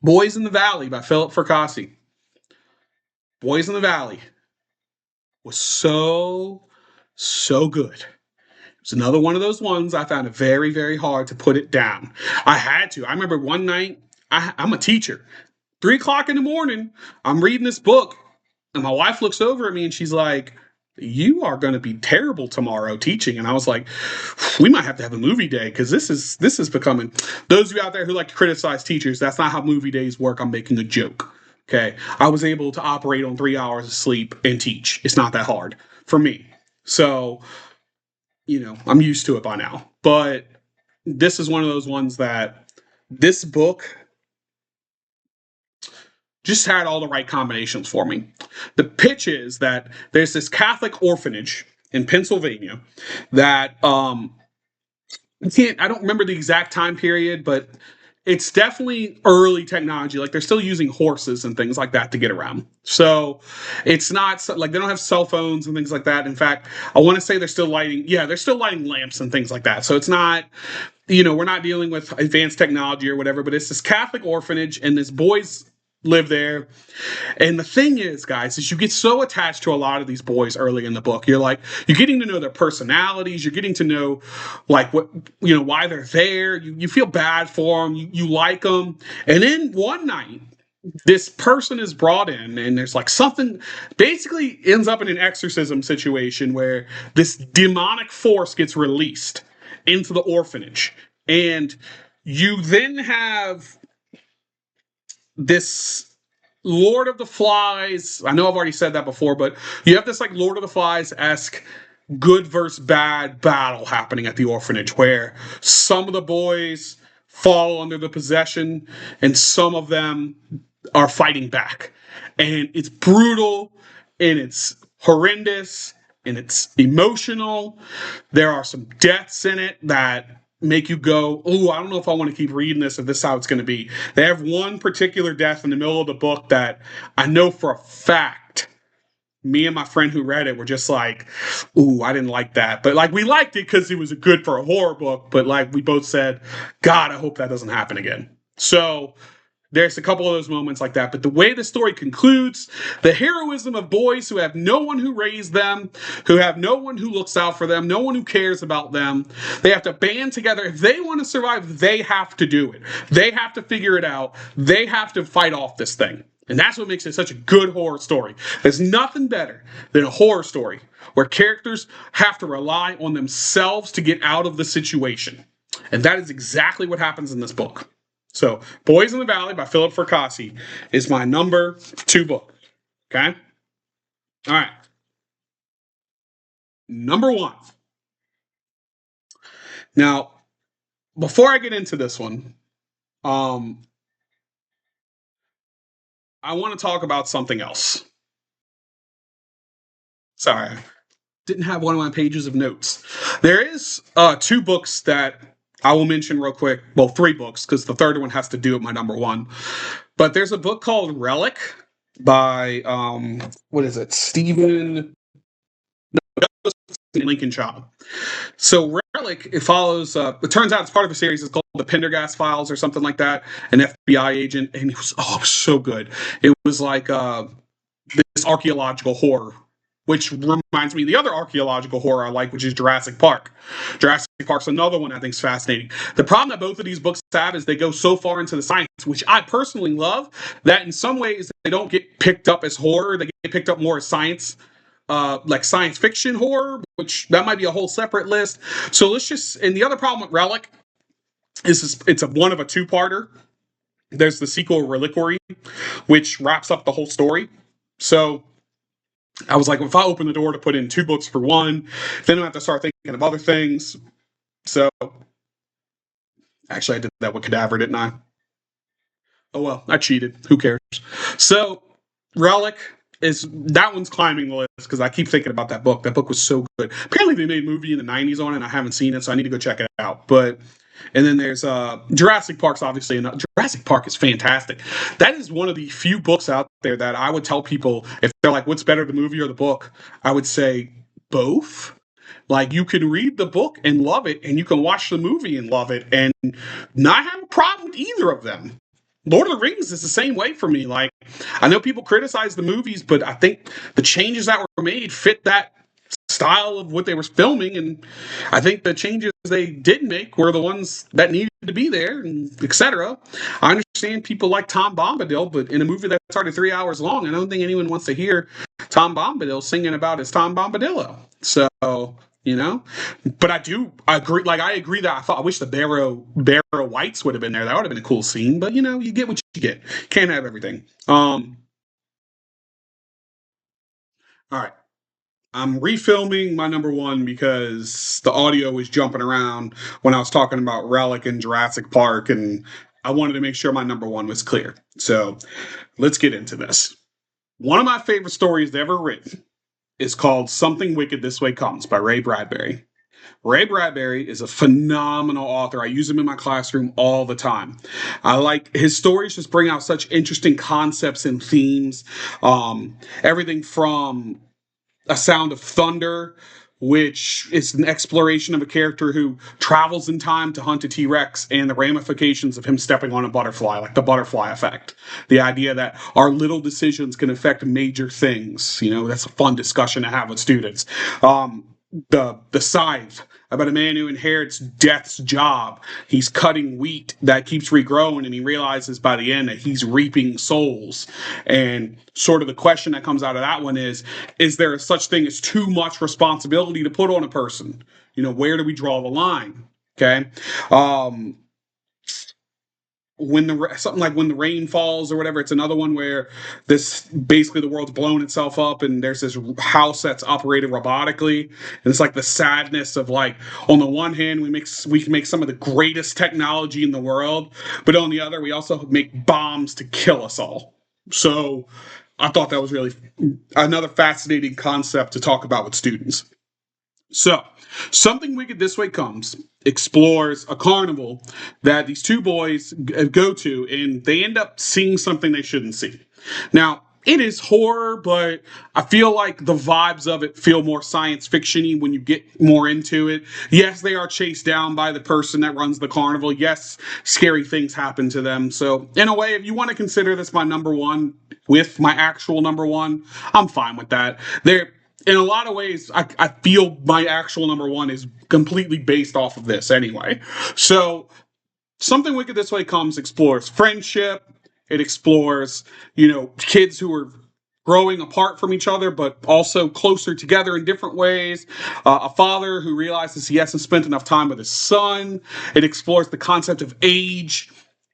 Boys in the Valley by Philip Fracassi. Boys in the Valley was so good. It was another one of those ones I found it very, very hard to put it down. I had to. I remember one night, I'm a teacher. 3 o'clock in the morning, I'm reading this book, and my wife looks over at me and she's like, you are going to be terrible tomorrow teaching. And I was like, we might have to have a movie day, because this is becoming, those of you out there who like to criticize teachers, that's not how movie days work. I'm making a joke. Okay, I was able to operate on 3 hours of sleep and teach. It's not that hard for me. So, I'm used to it by now. But this is one of those ones that this book just had all the right combinations for me. The pitch is that there's this Catholic orphanage in Pennsylvania that I don't remember the exact time period, but it's definitely early technology. Like, they're still using horses and things like that to get around. So it's not like they don't have cell phones and things like that. In fact, I want to say they're still lighting lamps and things like that. So it's not, we're not dealing with advanced technology or whatever, but it's this Catholic orphanage, and this boys live there. And the thing is, guys, is you get so attached to a lot of these boys early in the book. You're getting to know their personalities. You're getting to know, like, what, why they're there. You feel bad for them. You like them. And then one night, this person is brought in, and there's like something, basically ends up in an exorcism situation where this demonic force gets released into the orphanage. And you then have this Lord of the Flies. I know I've already said that before, but you have this like Lord of the Flies-esque good versus bad battle happening at the orphanage, where some of the boys fall under the possession and some of them are fighting back. And it's brutal, and it's horrendous, and it's emotional. There are some deaths in it that make you go, oh, I don't know if I want to keep reading this, if this is how it's going to be. They have one particular death in the middle of the book that I know for a fact, me and my friend who read it were just like, ooh, I didn't like that. But like, we liked it because it was good for a horror book. But like, we both said, God, I hope that doesn't happen again. So there's a couple of those moments like that. But the way the story concludes, the heroism of boys who have no one who raised them, who have no one who looks out for them, no one who cares about them. They have to band together. If they want to survive, they have to do it. They have to figure it out. They have to fight off this thing. And that's what makes it such a good horror story. There's nothing better than a horror story where characters have to rely on themselves to get out of the situation. And that is exactly what happens in this book. So, Boys in the Valley by Philip Fracassi is my number 2 book. Okay? All right. Number 1. Now, before I get into this one, I want to talk about something else. Sorry, I didn't have one of my pages of notes. There is 2 books that I will mention real quick. Well, 3 books, because the third one has to do with my number 1. But there's a book called Relic by, what is it? Stephen Lincoln Child. So Relic, it follows. It turns out it's part of a series. It's called the Pendergast Files or something like that. An FBI agent, and it was so good. It was like this archaeological horror, which reminds me of the other archaeological horror I like, which is Jurassic Park. Jurassic Park's another one I think is fascinating. The problem that both of these books have is they go so far into the science, which I personally love, that in some ways they don't get picked up as horror. They get picked up more as science, like science fiction horror, which that might be a whole separate list. So let's just, and the other problem with Relic is it's one of a two-parter. There's the sequel Reliquary, which wraps up the whole story. So I was like, if I open the door to put in 2 books for one, then I have to start thinking of other things. So actually I did that with Cadaver, didn't I? Oh well, I cheated. Who cares? So Relic is that one's climbing the list because I keep thinking about that book. That book was so good. Apparently they made a movie in the 90s on it and I haven't seen it, so I need to go check it out. But and then there's Jurassic Park's obviously, and Jurassic Park is fantastic. That is one of the few books out there that I would tell people if they're like, what's better, the movie or the book? I would say both. Like you can read the book and love it, and you can watch the movie and love it, and not have a problem with either of them. Lord of the Rings is the same way for me. Like, I know people criticize the movies, but I think the changes that were made fit that style of what they were filming, and I think the changes they did make were the ones that needed to be there, and etc. I understand people like Tom Bombadil, but in a movie that's already 3 hours long, I don't think anyone wants to hear Tom Bombadil singing about his Tom Bombadillo. So, you know, but I agree. Like I agree that I wish the Barrow Whites would have been there. That would have been a cool scene. But you know, you get what you get. Can't have everything. All right. I'm refilming my number one because the audio was jumping around when I was talking about Relic and Jurassic Park, and I wanted to make sure my number one was clear. So let's get into this. One of my favorite stories ever written is called Something Wicked This Way Comes by Ray Bradbury. Ray Bradbury is a phenomenal author. I use him in my classroom all the time. I like his stories just bring out such interesting concepts and themes. Everything from A Sound of Thunder, which is an exploration of a character who travels in time to hunt a T-Rex and the ramifications of him stepping on a butterfly, like the butterfly effect. The idea that our little decisions can affect major things. You know, that's a fun discussion to have with students. The Scythe, about a man who inherits death's job. He's cutting wheat that keeps regrowing, and he realizes by the end that he's reaping souls. And sort of the question that comes out of that one is there a such thing as too much responsibility to put on a person? You know, where do we draw the line? Okay. Something like When the Rain Falls or whatever, it's another one where this basically the world's blown itself up and there's this house that's operated robotically, and it's like the sadness of like, on the one hand we can make some of the greatest technology in the world, but on the other we also make bombs to kill us all. So I thought that was really another fascinating concept to talk about with students. So, Something Wicked This Way Comes explores a carnival that these 2 boys go to, and they end up seeing something they shouldn't see. Now, it is horror, but I feel like the vibes of it feel more science fiction-y when you get more into it. Yes, they are chased down by the person that runs the carnival. Yes, scary things happen to them. So, in a way, if you want to consider this my number one with my actual number one, I'm fine with that. In a lot of ways, I feel my actual number one is completely based off of this anyway. So, Something Wicked This Way Comes explores friendship. It explores, you know, kids who are growing apart from each other, but also closer together in different ways. A father who realizes he hasn't spent enough time with his son. It explores the concept of age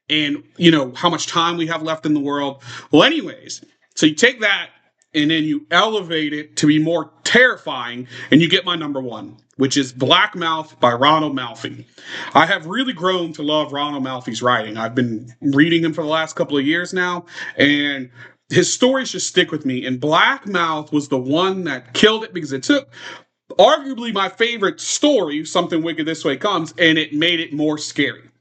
and, you know, how much time we have left in the world. Well, anyways, so you take that and then you elevate it to be more terrifying, and you get my number one, which is Black Mouth by Ronald Malfi. I have really grown to love Ronald Malfi's writing. I've been reading him for the last couple of years now, and his stories just stick with me. And Black Mouth was the one that killed it because it took arguably my favorite story, Something Wicked This Way Comes, and it made it more scary.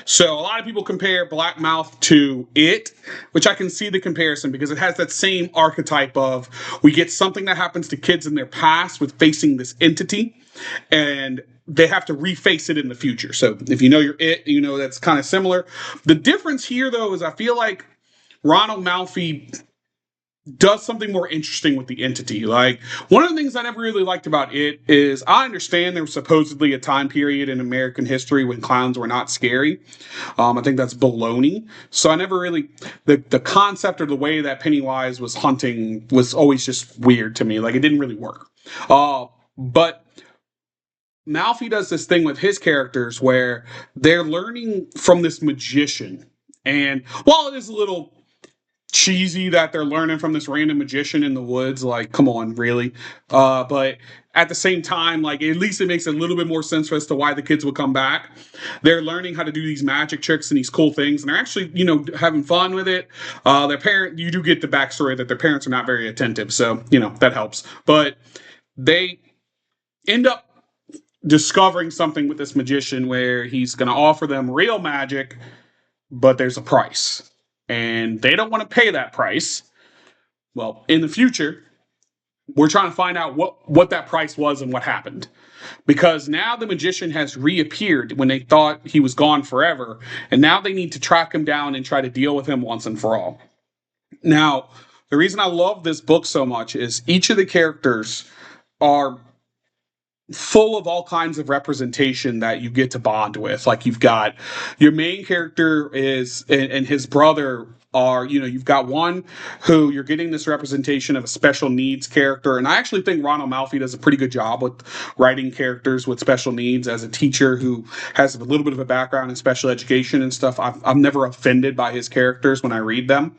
So a lot of people compare Black Mouth to It, which I can see the comparison because it has that same archetype of we get something that happens to kids in their past with facing this entity, and they have to reface it in the future. So if you know your It, you know that's kind of similar. The difference here, though, is I feel like Ronald Malfi does something more interesting with the entity. Like, one of the things I never really liked about It is I understand there was supposedly a time period in American history when clowns were not scary. I think that's baloney. So I never really the concept or the way that Pennywise was hunting was always just weird to me. Like, it didn't really work. But Malfi does this thing with his characters where they're learning from this magician. And while it is a little cheesy that they're learning from this random magician in the woods, like, come on, really? But at the same time, like, at least it makes a little bit more sense as to why the kids would come back. They're learning how to do these magic tricks and these cool things, and they're actually, having fun with it. You do get the backstory that their parents are not very attentive, so, that helps. But they end up discovering something with this magician where he's going to offer them real magic, but there's a price. And they don't want to pay that price. Well, in the future, we're trying to find out what that price was and what happened. Because now the magician has reappeared when they thought he was gone forever, and now they need to track him down and try to deal with him once and for all. Now, the reason I love this book so much is each of the characters are full of all kinds of representation that you get to bond with. Like, you've got your main character is and his brother are, you've got one who you're getting this representation of a special needs character. And I actually think Ronald Malfi does a pretty good job with writing characters with special needs. As a teacher who has a little bit of a background in special education and stuff, I'm never offended by his characters when I read them.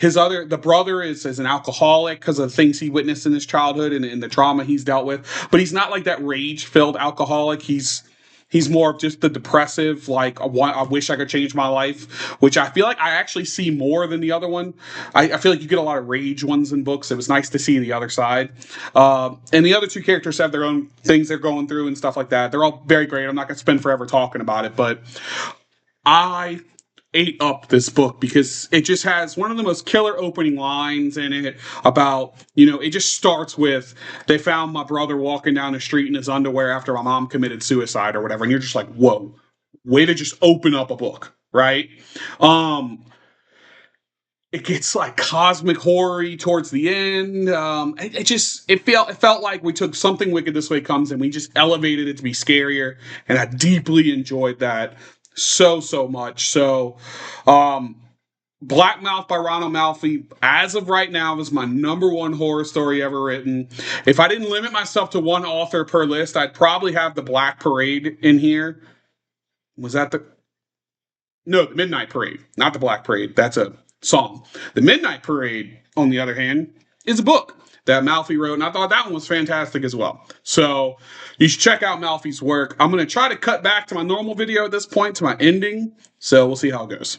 The brother is an alcoholic because of the things he witnessed in his childhood and the trauma he's dealt with. But he's not like that rage-filled alcoholic. He's more of just the depressive, like, I wish I could change my life, which I feel like I actually see more than the other one. I feel like you get a lot of rage ones in books. It was nice to see the other side. And the other two characters have their own things they're going through and stuff like that. They're all very great. I'm not going to spend forever talking about it, but I ate up this book because it just has one of the most killer opening lines in it about, it just starts with, they found my brother walking down the street in his underwear after my mom committed suicide or whatever. And you're just like, whoa, way to just open up a book, right? It gets like cosmic horror-y towards the end. It felt like we took Something Wicked This Way Comes and we just elevated it to be scarier. And I deeply enjoyed that so much. So, Black Mouth by Ronald Malfi, as of right now, is my number one horror story ever written. If I didn't limit myself to one author per list, I'd probably have The Black Parade in here. Was that No, The Midnight Parade, not The Black Parade. That's a song. The Midnight Parade, on the other hand, is a book that Malfi wrote, and I thought that one was fantastic as well. So you should check out Malfi's work. I'm going to try to cut back to my normal video at this point, to my ending, so we'll see how it goes.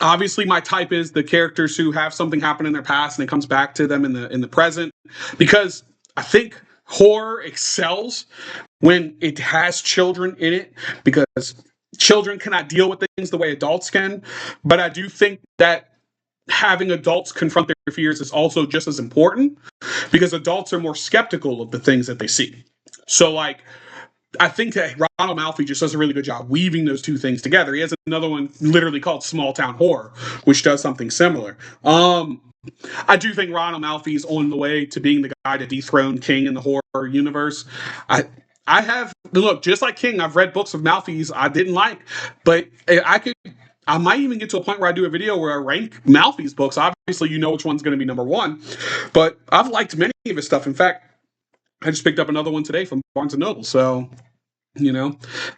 Obviously, my type is the characters who have something happen in their past and it comes back to them in the present, because I think horror excels when it has children in it, because children cannot deal with things the way adults can. But I do think that having adults confront their fears is also just as important, because adults are more skeptical of the things that they see. So, like, I think that Ronald Malfi just does a really good job weaving those two things together. He has another one literally called Small Town Horror, which does something similar. I do think Ronald Malfi is on the way to being the guy to dethrone King in the horror universe. I have, look, just like King, I've read books of Malfi's I didn't like, but I might even get to a point where I do a video where I rank Malfi's books. Obviously, you know which one's going to be number one, but I've liked many of his stuff. In fact, I just picked up another one today from Barnes & Noble, so,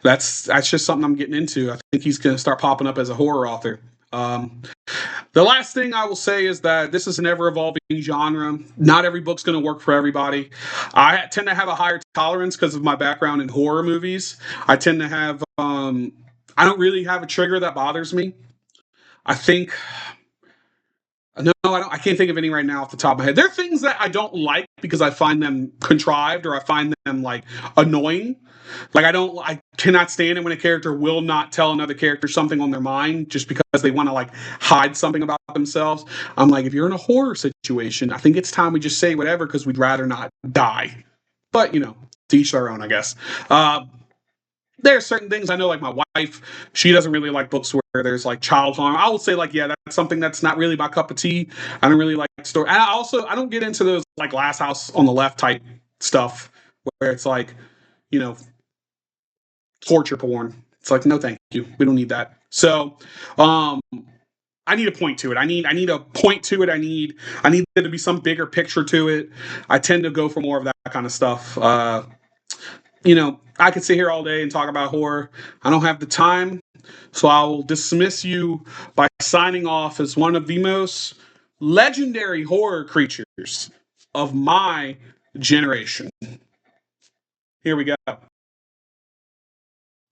that's just something I'm getting into. I think he's going to start popping up as a horror author. The last thing I will say is that this is an ever-evolving genre. Not every book's going to work for everybody. I tend to have a higher tolerance because of my background in horror movies. I tend to have, I don't really have a trigger that bothers me. I think No, I don't. I can't think of any right now off the top of my head. There are things that I don't like because I find them contrived or I find them like annoying. Like I cannot stand it when a character will not tell another character something on their mind just because they want to like hide something about themselves. I'm like, if you're in a horror situation, I think it's time we just say whatever because we'd rather not die. But to each their own, I guess. There are certain things I know, like my wife, she doesn't really like books where there's like child harm. I will say, like, yeah, that's something that's not really my cup of tea. I don't really like story. And I don't get into those like Last House on the Left type stuff where it's like, you know, torture porn. It's like, no, thank you. We don't need that. So, um, I need a point to it. I need a point to it. I need there to be some bigger picture to it. I tend to go for more of that kind of stuff. I could sit here all day and talk about horror. I don't have the time, so I will dismiss you by signing off as one of the most legendary horror creatures of my generation. Here we go.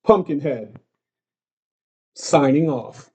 Pumpkinhead, signing off.